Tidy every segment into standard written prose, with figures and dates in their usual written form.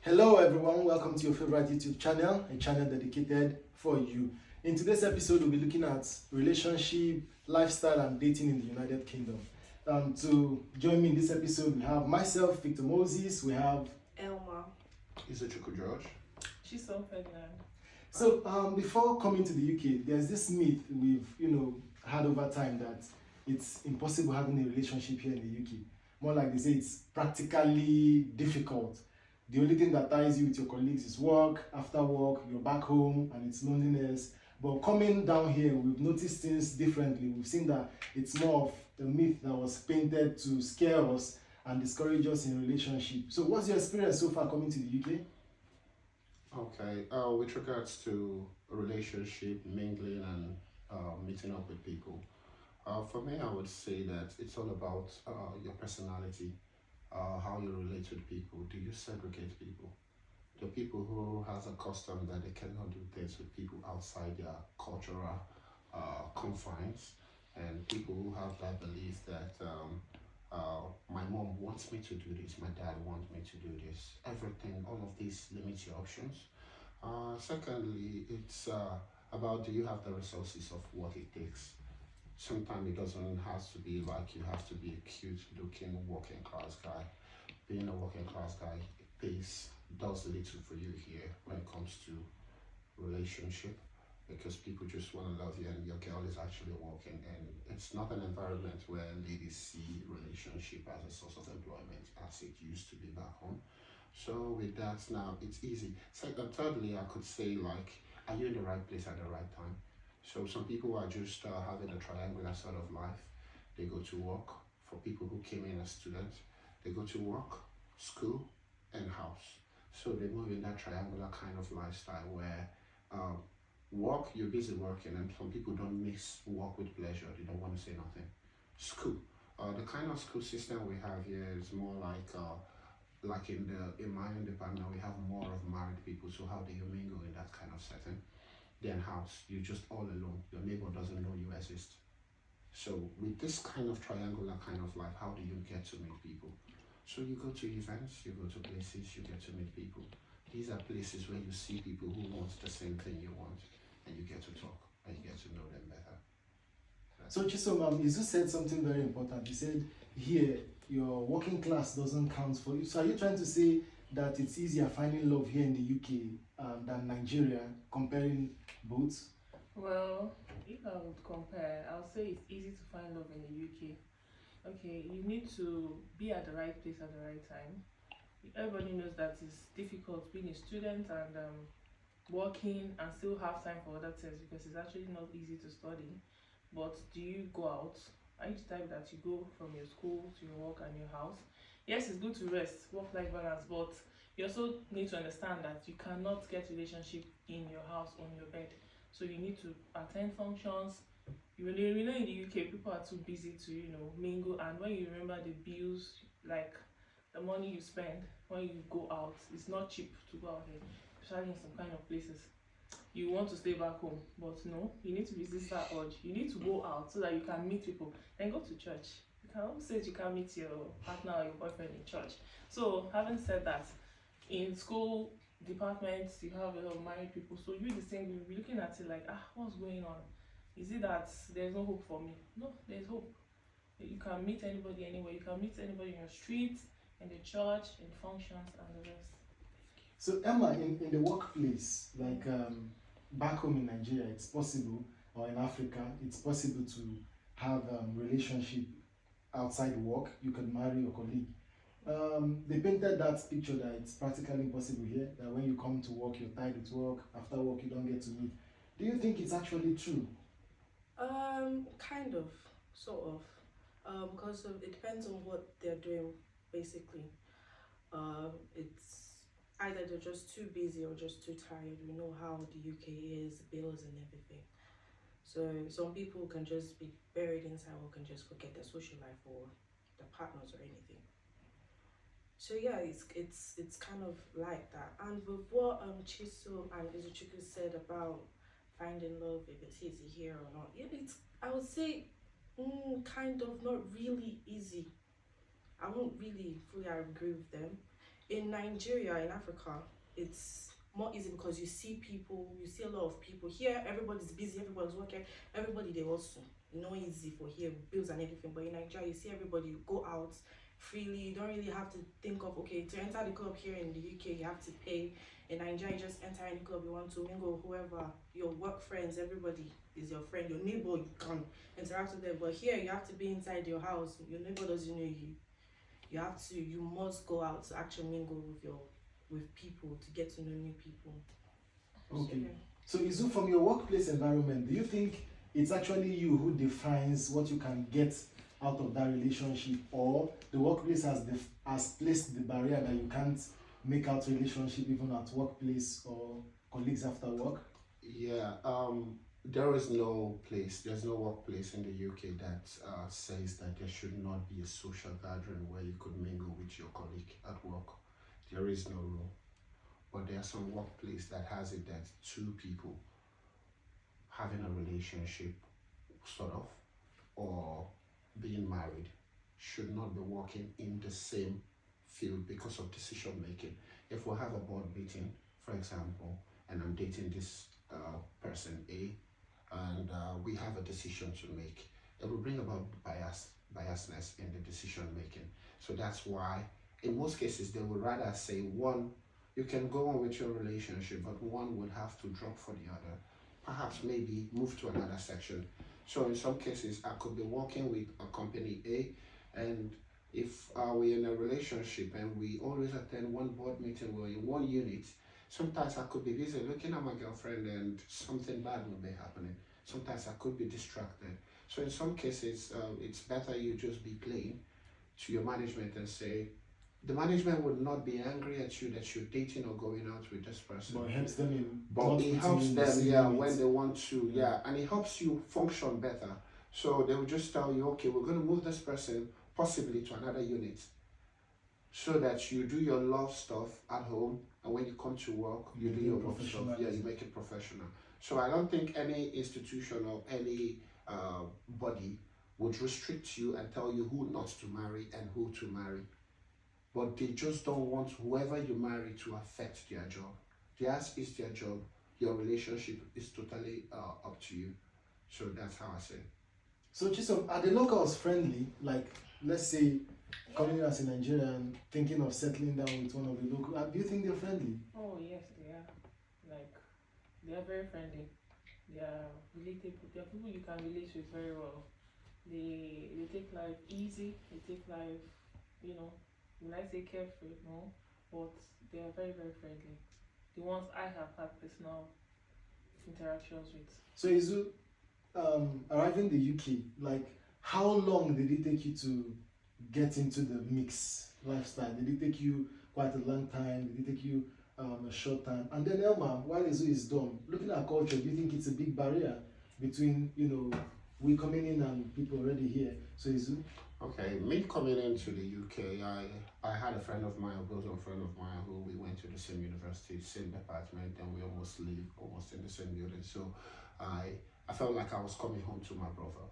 Hello everyone, welcome to your favorite YouTube channel, a channel dedicated for you. In today's episode, we'll be looking at relationship, lifestyle and dating in the United Kingdom. To join me in this episode, we have myself, Victor Moses, we have Elma. Izuchukwu George. She's so Ferdinand. So before coming to the UK, there's this myth we've had over time that it's impossible having a relationship here in the UK. More like they say it's practically difficult. The only thing that ties you with your colleagues is work. After work, you're back home and it's loneliness. But coming down here, we've noticed things differently. We've seen that it's more of a myth that was painted to scare us and discourage us in relationship. So what's your experience so far coming to the UK? Okay, with regards to relationship, mingling, and meeting up with people, for me, I would say that it's all about your personality, how you relate with people. Do you segregate people? The people who has a custom that they cannot do things with people outside their cultural confines, and people who have that belief that my mom wants me to do this, my dad wants me to do this, everything, all of these limit your options. Secondly, it's about do you have the resources of what it takes. Sometimes it doesn't have to be like you have to be a cute looking working class guy. Being a working class guy does little for you here when it comes to relationship, because people just want to love you and your girl is actually working, and it's not an environment where ladies see relationship as a source of employment as it used to be back home. So with that now it's easy. Thirdly, I could say, like, are you in the right place at the right time? So some people are just having a triangular sort of life. They go to work. For people who came in as students, they go to work, school, and house. So they move in that triangular kind of lifestyle where work, you're busy working, and some people don't mix work with pleasure. They don't want to say nothing. School, the kind of school system we have here is more like in my own department, we have more of married people. So how do you mingle in that kind of setting? Then house, you're just all alone. Your neighbor doesn't know you exist. So with this kind of triangular kind of life, how do you get to meet people? So you go to events, you go to places, you get to meet people. These are places where you see people who want the same thing you want, and you get to talk and you get to know them better. So Chisom, Izu said something very important. He said here your working class doesn't count for you. So are you trying to say that it's easier finding love here in the UK than Nigeria, comparing both? Well, if I would compare, I'll say it's easy to find love in the UK. Okay, you need to be at the right place at the right time. Everybody knows that it's difficult being a student and working and still have time for other things, because it's actually not easy to study. But do you go out? Are you the type that you go from your school to your work and your house? Yes, it's good to rest, work-life balance, but you also need to understand that you cannot get relationship in your house on your bed. So you need to attend functions. You know in the UK people are too busy to mingle, and when you remember the bills, like the money you spend when you go out, it's not cheap to go out here, especially in some kind of places. You want to stay back home, but no, you need to resist that urge. You need to go out so that you can meet people. Then go to church. You can always say you can't meet your partner or your boyfriend in church. So having said that, in school departments you have a lot of married people, so you the same, you'll be looking at it like, what's going on? Is it that there's no hope for me? No, there's hope. You can meet anybody anywhere. You can meet anybody in your street, in the church, in functions, and the rest. So Emma, in the workplace, like back home in Nigeria, it's possible, or in Africa, it's possible to have relationship outside work. You can marry your colleague. They painted that picture that it's practically impossible here, that when you come to work, you're tired with work, after work, you don't get to meet. Do you think it's actually true? Kind of, sort of, because it depends on what they're doing, basically. It's either they're just too busy or just too tired. We know how the UK is, bills and everything. So some people can just be buried inside work and just forget their social life or their partners or anything. So yeah, it's kind of like that. And with what Chisom and Izuchukwu said about finding love, if it's easy here or not, yeah, I would say kind of not really easy. I won't really fully agree with them. In Nigeria, in Africa, it's more easy because you see people, you see a lot of people. Here, everybody's busy, everybody's working, everybody they also. No easy for here, bills and everything. But in Nigeria, you see everybody go out freely. You don't really have to think of, okay, to enter the club here in the UK, you have to pay. In Nigeria, you just enter any club you want to mingle, whoever, your work friends, everybody is your friend, your neighbor, you can interact with them. But here, you have to be inside your house. Your neighbor doesn't know you. You must go out to actually mingle with people to get to know new people. Okay. So, So Izu, from your workplace environment, do you think it's actually you who defines what you can get out of that relationship, or the workplace has placed the barrier that you can't make out relationship even at workplace or colleagues after work? Yeah, there is no place, there's no workplace in the UK that says that there should not be a social gathering where you could mingle with your colleague at work. There is no rule. But there are some workplace that has it that two people having a relationship, sort of, or being married, should not be working in the same field because of decision making. If we have a board meeting, for example, and I'm dating this person A, and we have a decision to make, it will bring about biasness in the decision making. So that's why, in most cases, they would rather say one, you can go on with your relationship, but one would have to drop for the other. Perhaps maybe move to another section. So in some cases, I could be working with a company A, and if we're in a relationship and we always attend one board meeting, we're in one unit, sometimes I could be busy looking at my girlfriend and something bad will be happening. Sometimes I could be distracted. So in some cases, it's better you just be plain to your management and say, the management would not be angry at you that you're dating or going out with this person. But it helps them in But not it putting helps in the them, same yeah, limit. when they want to, yeah, and it helps you function better. So they will just tell you, okay, we're going to move this person possibly to another unit, so that you do your love stuff at home, and when you come to work, you do your love stuff. Yeah, you make it professional. So I don't think any institution or any body would restrict you and tell you who not to marry and who to marry. But they just don't want whoever you marry to affect their job. Theirs is their job. Your relationship is totally up to you. So that's how I say. So Chisom, are the locals friendly? Like, let's say, coming as a Nigerian, thinking of settling down with one of the local, do you think they're friendly? Oh yes, they are. Like, they are very friendly. They are relatable. They are people you can relate with very well. They take life easy. They take life, when I say carefree, no, but they are very very friendly. The ones I have had personal interactions with. So Izu, arriving in the UK, like, how long did it take you to get into the mix lifestyle? Did it take you quite a long time? Did it take you a short time? And then Elma, while Izu is done, looking at culture, do you think it's a big barrier between, we coming in and people already here? So Izu? Okay, me coming into the UK, I had a friend of mine, a bosom friend of mine, who we went to the same university, same department, and we almost live almost in the same building. So I felt like I was coming home to my brother,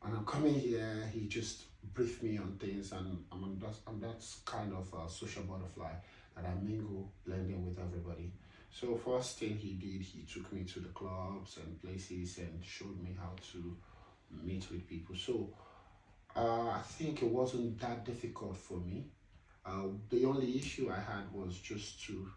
And I'm coming here, he just briefed me on things, and I'm that kind of social butterfly that I mingle, blending with everybody. So first thing he did, he took me to the clubs and places and showed me how to meet with people. So I think it wasn't that difficult for me. The only issue I had was just to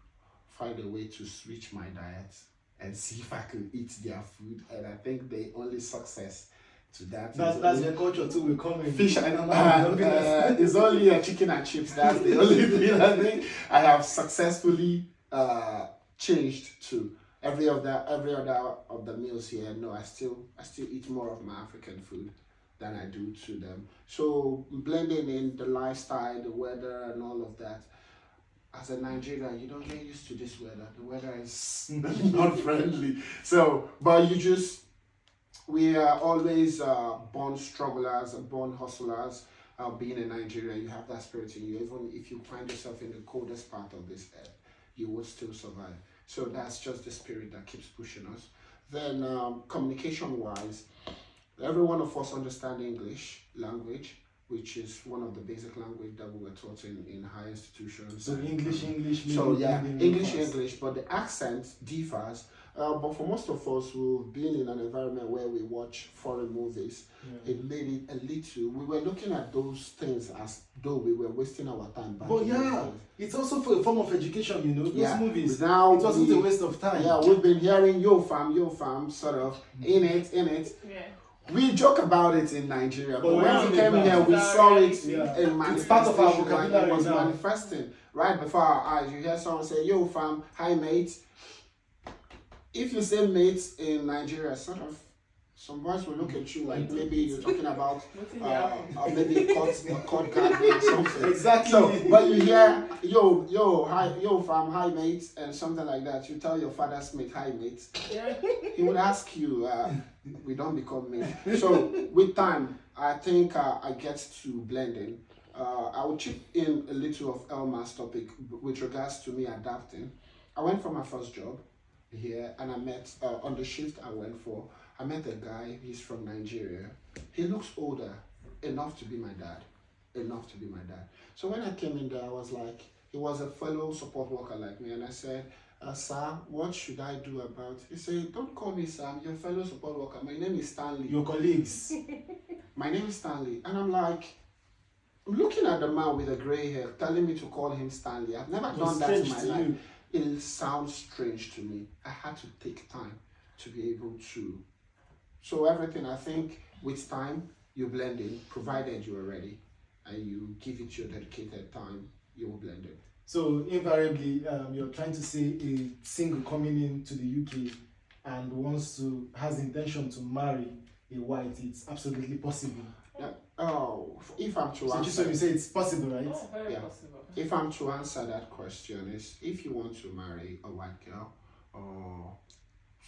find a way to switch my diet and see if I could eat their food. And I think the only success to that that's your culture too. We come in fish and it's only chicken and chips. That's the only thing I think I have successfully changed to. Every other of the meals here, no, I still eat more of my African food than I do to them. So blending in the lifestyle, the weather, and all of that. As a Nigerian, you don't get used to this weather. The weather is not friendly. So, but we are always born strugglers and born hustlers. Being a Nigerian, you have that spirit in you. Even if you find yourself in the coldest part of this earth, you will still survive. So that's just the spirit that keeps pushing us. Then communication-wise, every one of us understand English language, which is one of the basic language that we were taught in higher institutions. So English, So maybe yeah, blending English, fast. English, but the accent differs. But for most of us who've been in an environment where we watch foreign movies, Yeah. it made it a little. We were looking at those things as though we were wasting our time. Back But in yeah, those days. it's also for a form of education, you know. Those Yeah, movies, now it wasn't we- a waste of time. Yeah, we've been hearing yo fam, sort of in it. Yeah. We joke about it in Nigeria, but But when when we we came back- here, we It's saw our it reality. in manifestation. It's part of our like vocabulary it was now. manifesting right before our eyes. You hear someone say, "Yo, fam, hi, mate." If you say mate in Nigeria, sort of, some boys will look at you like maybe you're talking about What's in the apple? maybe a court garden or something. Exactly. So, but you hear yo, hi, yo, fam, hi, mate, and something like that. You tell your father's mate, hi, mate. Yeah. He would ask you, we don't become mate. So with time, I think I get to blending. I will chip in a little of Elma's topic with regards to me adapting. I went for my first job here, and I met on the shift I went for. I met a guy. He's from Nigeria. He looks older enough to be my dad. So when I came in there, I was like, he was a fellow support worker like me, and I said, "Sir, what should I do about it?" He said, "Don't call me Sir. I'm your fellow support worker. My name is Stanley. Your colleagues. My name is Stanley." And I'm like, looking at the man with the gray hair, telling me to call him Stanley. I've never It was done that in strange my to life. you. It sounds strange to me. I had to take time to be able to. So everything, I think, with time, you blend in, provided you are ready, and you give it your dedicated time, you will blend in. So invariably, you're trying to say a single coming into the UK and has the intention to marry a white, it's absolutely possible. Oh, if I'm to So answer, just so you say it's possible, right? Oh, very Yeah. possible. if I'm to answer that question, is if you want to marry a white girl or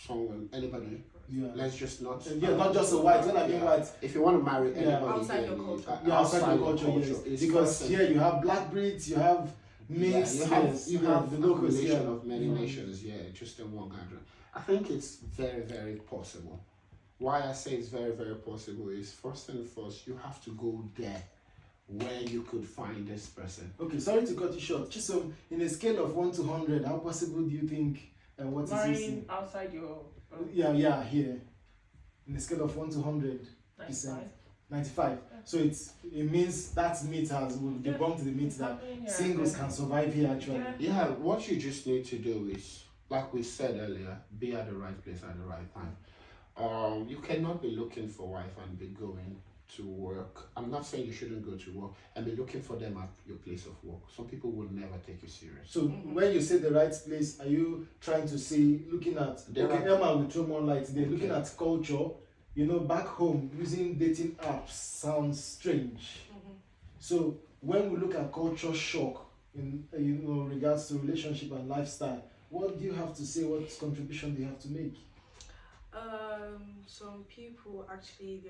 someone, anybody, Yeah. let's just not. Yeah, not just a white, when I mean Yeah. white. If you want to marry Yeah. anybody, Outside here, your culture. Yeah, outside your culture, it's yes. Because first here you have black breeds, you have mixed, you have, yes, you have the the locals, combination yeah. of many nations, just in one country. I think it's very, very possible. Why I say it's very, very possible is first and first, you have to go there where you could find this person. Okay, sorry to cut you short. Chisom, in a scale of 1 to 100, how possible do you think, and what is this? Marrying outside your Yeah, here. In a scale of 1 to 100, 95. 95. So it means that myth we've debunked the myth It's that happening here. singles can survive here actually. Yeah. Yeah, what you just need to do is, like we said earlier, be at the right place at the right time. You cannot be looking for wife and be going to work. I'm not saying you shouldn't go to work and be looking for them at your place of work. Some people will never take you serious. So when you say the right place, are you trying to say, looking at, The okay, right- Emma will throw more light there, looking Okay. at culture, you know, back home, using dating apps sounds strange. So when we look at culture shock in regards to relationship and lifestyle, what do you have to say? What contribution do you have to make? Some people actually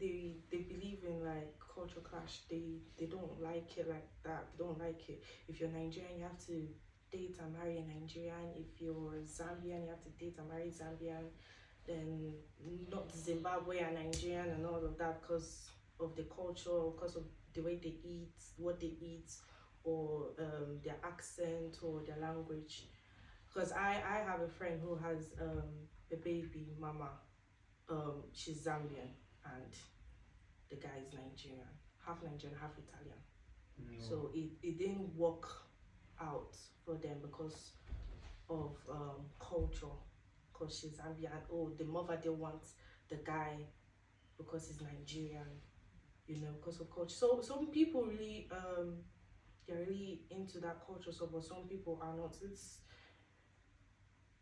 they believe in like culture clash. They don't like it like that. They don't like it. If you're Nigerian, you have to date and marry a Nigerian. If you're Zambian, you have to date and marry Zambian. Then not Zimbabwe and Nigerian and all of that because of the culture, because of the way they eat, what they eat, or their accent or their language. Because I have a friend who has a baby mama. She's Zambian and the guy is Nigerian, half Italian. So it didn't work out for them because of culture. Because she's Zambian. Oh, the mother didn't want the guy because he's Nigerian. Because of culture. So some people really they're really into that culture. So, but some people are not.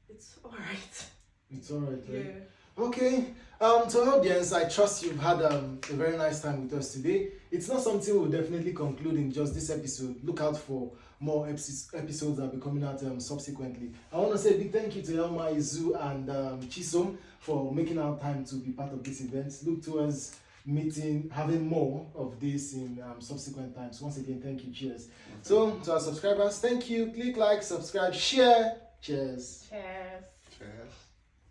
It's alright. It's alright, right? Yeah. Okay, to our audience, I trust you've had a very nice time with us today. It's not something we'll definitely conclude in just this episode. Look out for more episodes that will be coming out subsequently. I want to say a big thank you to Elma, Izu, and Chisom for making our time to be part of this event. Look towards having more of this in subsequent times. Once again, thank you. Cheers. So, to our subscribers, thank you. Click like, subscribe, share. Cheers. Cheers. Cheers.